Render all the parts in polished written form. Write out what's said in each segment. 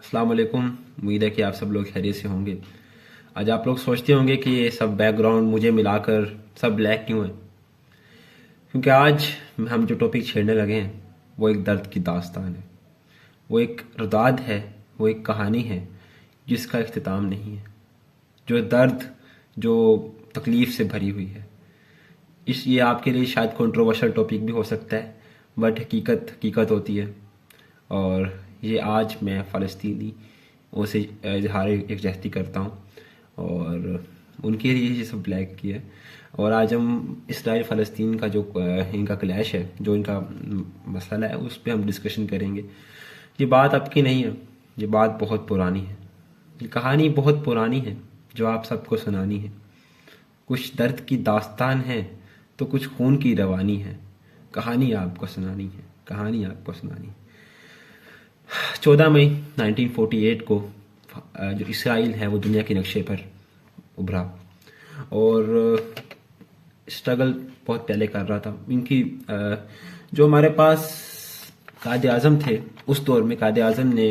अस्सलाम वालेकुम। उम्मीद है कि आप सब लोग खैरियत से होंगे। आज आप लोग सोचते होंगे कि ये सब बैकग्राउंड मुझे मिलाकर सब ब्लैक क्यों है, क्योंकि आज हम जो टॉपिक छेड़ने लगे हैं वो एक दर्द की दास्तान है, वो एक रुदाद है, वो एक कहानी है जिसका इख्तिताम नहीं है, जो दर्द, जो तकलीफ़ से भरी हुई है। इस ये आपके लिए शायद कंट्रोवर्शियल टॉपिक भी हो सकता है, बट हकीकत हकीकत होती है। और ये आज मैं फ़लस्तीनी उसे इजहार यकजहती करता हूँ और उनके लिए ये सब ब्लैक किया है। और आज हम इसराइल फ़लस्तीन का जो इनका क्लैश है, जो इनका मसला है, उस पर हम डिस्कशन करेंगे। ये बात अब की नहीं है, ये बात बहुत पुरानी है, ये कहानी बहुत पुरानी है जो आप सबको सुनानी है। कुछ दर्द की दास्तान है तो कुछ खून की रवानी है। कहानी आपको सुनानी है, कहानी आपको सुनानी है। 14 मई 1948 को जो इसराइल है वो दुनिया के नक्शे पर उभरा और स्ट्रगल बहुत पहले कर रहा था। इनकी जो हमारे पास कायद आज़म थे उस दौर में, कायद आज़म ने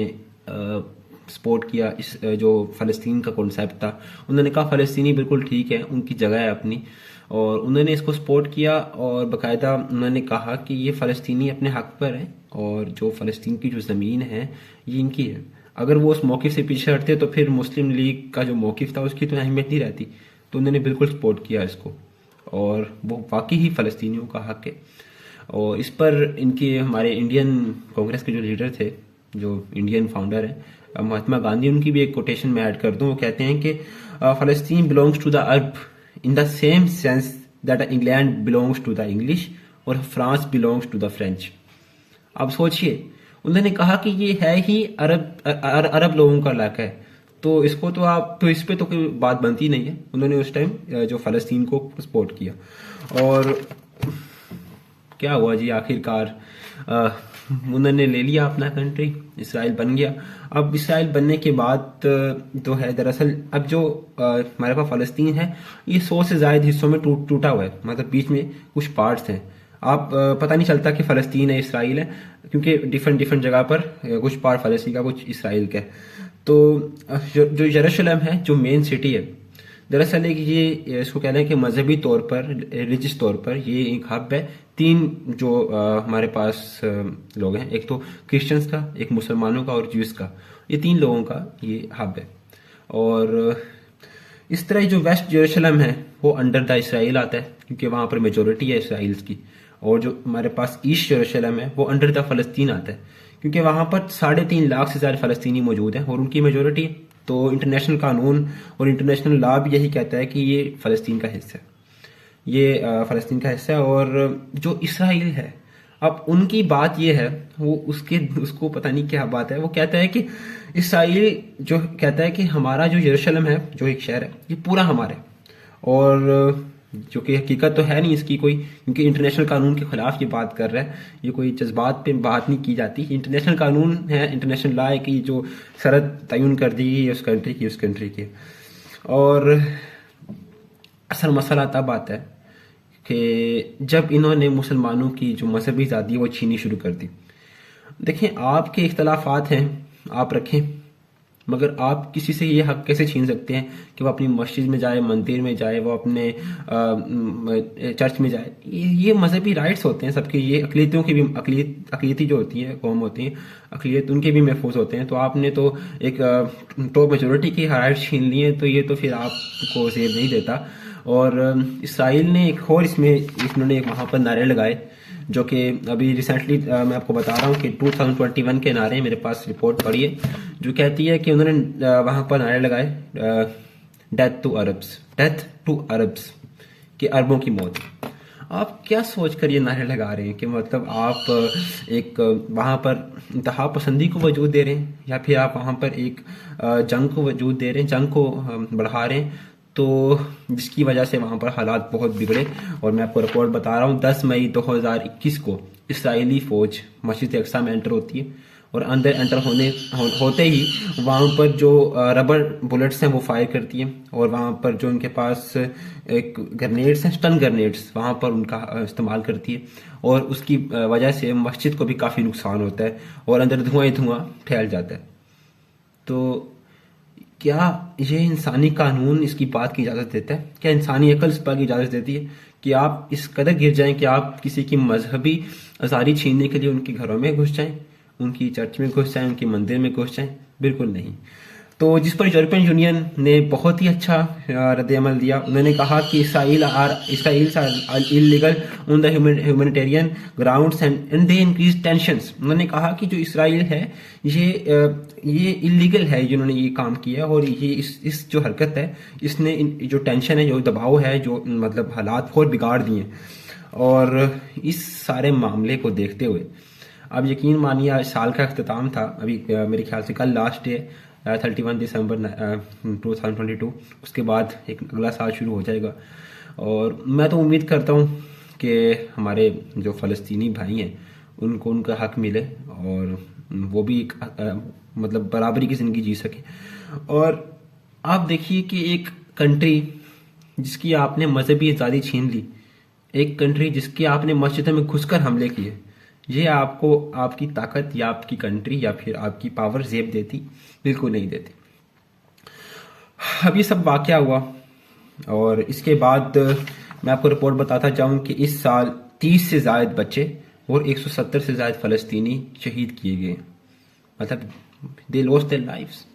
सपोर्ट किया इस जो फ़लस्तीन का कॉन्सेप्ट था। उन्होंने कहा फ़लस्तीनी बिल्कुल ठीक है, उनकी जगह है अपनी, और उन्होंने इसको सपोर्ट किया। और बाकायदा उन्होंने कहा कि ये फ़लस्तीनी अपने हक़ पर है और जो फ़लस्तीन की जो ज़मीन है ये इनकी है। अगर वो उस मौक़िफ़ से पीछे हटते तो फिर मुस्लिम लीग का जो मौक़िफ़ था उसकी तो अहमियत नहीं रहती। तो उन्होंने बिल्कुल सपोर्ट किया इसको, और वो वाकई ही फ़लस्तीनियों का हक़ है। और इस पर इनके हमारे इंडियन कांग्रेस के जो लीडर थे, जो इंडियन फाउंडर हैं महात्मा गांधी, उनकी भी एक कोटेशन मैं ऐड कर दूं। वो कहते हैं कि फ़लस्तीन belongs to the Arab in the same sense that England belongs to the English और France belongs to the French. अब सोचिए, उन्होंने कहा कि ये है ही अरब लोगों का इलाका है, तो इसको तो आप तो इस पे तो कोई बात बनती नहीं है। उन्होंने उस टाइम जो फ़लस्तीन को सपोर्ट किया। और क्या हुआ जी, आखिरकार उन्होंने ले लिया अपना कंट्री, इसराइल बन गया। अब इसराइल बनने के बाद तो है दरअसल अब जो हमारे पास फ़लस्तीन है ये 100 से ज़ायद हिस्सों में टूटा हुआ है, मतलब बीच में कुछ पार्ट्स हैं। आप पता नहीं चलता कि फ़लस्तीन है इसराइल है, क्योंकि डिफरेंट जगह पर कुछ पार्ट फ़लस्तीन का कुछ इसराइल का है। तो जो यरूशलेम है, जो मेन सिटी है, दरअसल एक ये इसको कहते हैं कि मजहबी तौर पर, रिलीजियस तौर पर ये एक हब है। तीन जो हमारे पास लोग हैं, एक तो क्रिश्चियंस का, एक मुसलमानों का और ज्यूस का, ये तीन लोगों का ये हब है। और इस तरह जो वेस्ट यरूशलेम है वो अंडर द इसराइल आता है, क्योंकि वहाँ पर मेजोरिटी है इसराइल्स की। और जो हमारे पास ईस्ट यरूशलेम है वो अंडर द फ़लस्तीन आता है, क्योंकि वहाँ पर 3.5 लाख से ज़्यादा फ़लस्तीनी मौजूद हैं और उनकी मेजोरिटी है। तो इंटरनेशनल कानून और इंटरनेशनल लॉ भी यही कहता है कि ये फ़लस्तीन का हिस्सा है, ये फ़लस्तीन का हिस्सा है। और जो इसराइल है, अब उनकी बात ये है, वो उसको पता नहीं क्या बात है, वो कहता है कि इसराइल जो कहता है कि हमारा जो यरूशलेम है, जो एक शहर है, ये पूरा हमारा है। और जो कि हकीकत तो है नहीं इसकी कोई, क्योंकि इंटरनेशनल कानून के खिलाफ ये बात कर रहा है। ये कोई जज्बात पे बात नहीं की जाती। इंटरनेशनल कानून है, इंटरनेशनल लॉ है कि जो सरहद तयन कर दी गई उस कंट्री की। और असल मसला तब आता है कि जब इन्होंने मुसलमानों की जो मजहबी आज़ादी है वो छीनी शुरू कर दी। देखें, आपके इख्तलाफात हैं, आप रखें, मगर आप किसी से ये हक कैसे छीन सकते हैं कि वो अपनी मस्जिद में जाए, मंदिर में जाए, वो अपने चर्च में जाए। ये मजहबी राइट्स होते हैं सबके। ये अकलीतों की भी, अकलीती जो होती है, कौम होती है, अकलीत, उनके भी महफूज होते हैं। तो आपने तो एक टॉप मेजोरिटी की राइट्स छीन ली है, तो ये तो फिर आपको जेब नहीं देता। और इसराइल ने एक और इसमें इन्होंने वहाँ पर नारे लगाए, जो कि अभी रिसेंटली मैं आपको बता रहा हूँ कि 2021 के नारे, मेरे पास रिपोर्ट पड़ी है जो कहती है कि उन्होंने वहाँ पर नारे लगाए, death to Arabs, death to Arabs, कि अरबों की मौत। आप क्या सोच कर ये नारे लगा रहे हैं कि मतलब आप एक वहाँ पर इंतहा पसंदी को वजूद दे रहे हैं, या फिर आप वहाँ पर एक जंग को वजूद दे रहे हैं, जंग को बढ़ा रहे हैं, तो जिसकी वजह से वहाँ पर हालात बहुत बिगड़े। और मैं आपको रिपोर्ट बता रहा हूँ, 10 मई 2021 को इसराइली फ़ौज मस्जिद अक्सा में एंटर होती है, और अंदर एंटर होते ही वहाँ पर जो रबर बुलेट्स हैं वो फायर करती हैं। और वहाँ पर जो उनके पास एक ग्रेनेड्स हैं, स्टन ग्रेनेड्स, वहाँ पर उनका इस्तेमाल करती है। और उसकी वजह से मस्जिद को भी काफ़ी नुकसान होता है और अंदर धुआं ही धुआं फैल जाता है। तो क्या ये इंसानी कानून इसकी बात की इजाज़त देता है? क्या इंसानी अकल इस बात की इजाज़त देती है कि आप इस कदर गिर जाएं कि आप किसी की मजहबी आज़ादी छीनने के लिए उनके घरों में घुस जाएं, उनकी चर्च में घुस जाएं, उनके मंदिर में घुस जाएं? बिल्कुल नहीं। तो जिस पर यूरोपियन यूनियन ने बहुत ही अच्छा रद्द अमल दिया। उन्होंने कहा कि Israel are illegal on the humanitarian grounds and they increase tensions. उन्होंने कहा कि जो इसराइल है ये इलीगल है, जिन्होंने ये काम किया, और ये इस जो हरकत है इसने जो टेंशन है, जो दबाव है, जो मतलब हालात बहुत बिगाड़ दिए। और इस सारे मामले को देखते हुए अब यकीन मानिए आज साल का अख्ताम था, अभी मेरे ख्याल से कल लास्ट डे 31 दिसंबर 2022। उसके बाद एक अगला साल शुरू हो जाएगा। और मैं तो उम्मीद करता हूँ कि हमारे जो फ़लस्तीनी भाई हैं उनको उनका हक मिले और वो भी एक मतलब बराबरी की ज़िंदगी जी सके। और आप देखिए कि एक कंट्री जिसकी आपने मजहबी आज़ादी छीन ली, एक कंट्री जिसकी आपने मस्जिदों में घुसकर हमले किए, ये आपको आपकी ताकत या आपकी कंट्री या फिर आपकी पावर जेब देती? बिल्कुल नहीं देती। अब ये सब वाकया हुआ और इसके बाद मैं आपको रिपोर्ट बताता जाऊं कि इस साल 30 से ज़ायद बच्चे और 170 से ज़ायद फ़लस्तीनी शहीद किए गए, मतलब दे लॉस्ट देयर लाइव्स।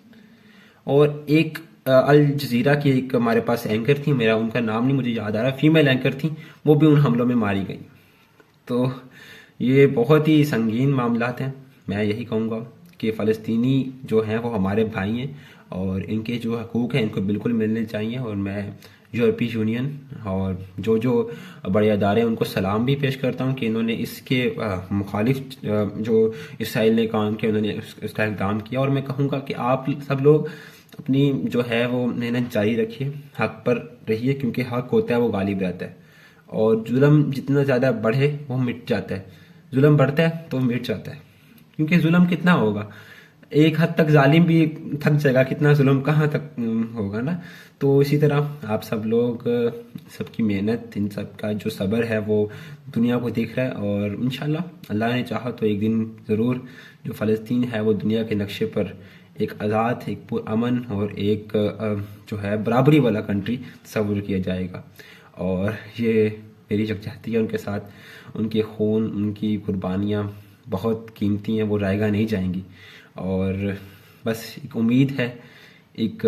और एक अल जजीरा की एक हमारे पास एंकर थी, मेरा उनका नाम नहीं मुझे याद आ रहा, फीमेल एंकर थी, वो भी उन हमलों में मारी गई। तो ये बहुत ही संगीन मामलात हैं। मैं यही कहूँगा कि फ़लस्तीनी जो हैं वो हमारे भाई हैं और इनके जो हकूक़ हैं इनको बिल्कुल मिलने चाहिए। और मैं यूरोपीय यूनियन और जो बड़े अदारे हैं उनको सलाम भी पेश करता हूँ कि इन्होंने इसके मुखालिफ जो इसराइल ने काम किया उन्होंने उसका इक़दाम किया। और मैं कहूँगा कि आप सब लोग अपनी जो है वो मेहनत जारी रखिए, हक पर रहिए, क्योंकि हक होता है वो गालिब रहता है। और जुल्म जितना ज़्यादा बढ़े वो मिट जाता है, जुल्म बढ़ता है तो मिट जाता है। क्योंकि जुल्म कितना होगा, एक हद तक जालिम भी थक जाएगा, कितना जुल्म कहाँ तक होगा ना। तो इसी तरह आप सब लोग सबकी मेहनत, इन सब का जो सब्र है वो दुनिया को दिख रहा है। और इंशाल्लाह अल्लाह ने चाहा तो एक दिन ज़रूर जो फ़लस्तीन है वो दुनिया के नक्शे पर एक आज़ाद, एक पुरअमन और एक जो है बराबरी वाला कंट्री तस्वुर किया जाएगा। और ये मेरी यकजहती है उनके साथ, उनके खून, उनकी कुर्बानियाँ बहुत कीमती हैं, वो रायगा नहीं जाएंगी। और बस एक उम्मीद है, एक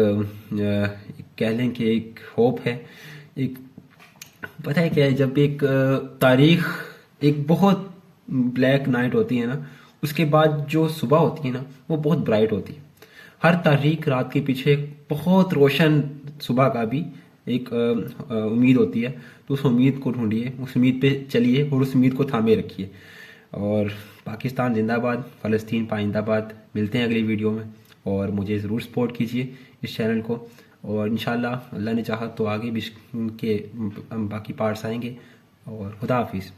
कह लें कि एक होप है। एक पता है क्या है, जब एक तारीख एक बहुत ब्लैक नाइट होती है ना, उसके बाद जो सुबह होती है ना वो बहुत ब्राइट होती है। हर तारीख रात के पीछे बहुत रोशन सुबह का भी एक उम्मीद होती है। तो उस उम्मीद को ढूंढिए, उस उम्मीद पे चलिए और उस उम्मीद को थामे रखिए। और पाकिस्तान जिंदाबाद, फ़लस्तीन पाइंदाबाद। मिलते हैं अगली वीडियो में और मुझे ज़रूर सपोर्ट कीजिए इस चैनल को। और इंशाल्लाह अल्लाह ने चाहा तो आगे भी के बाकी पार्ट्स आएंगे। और खुदा हाफिज़।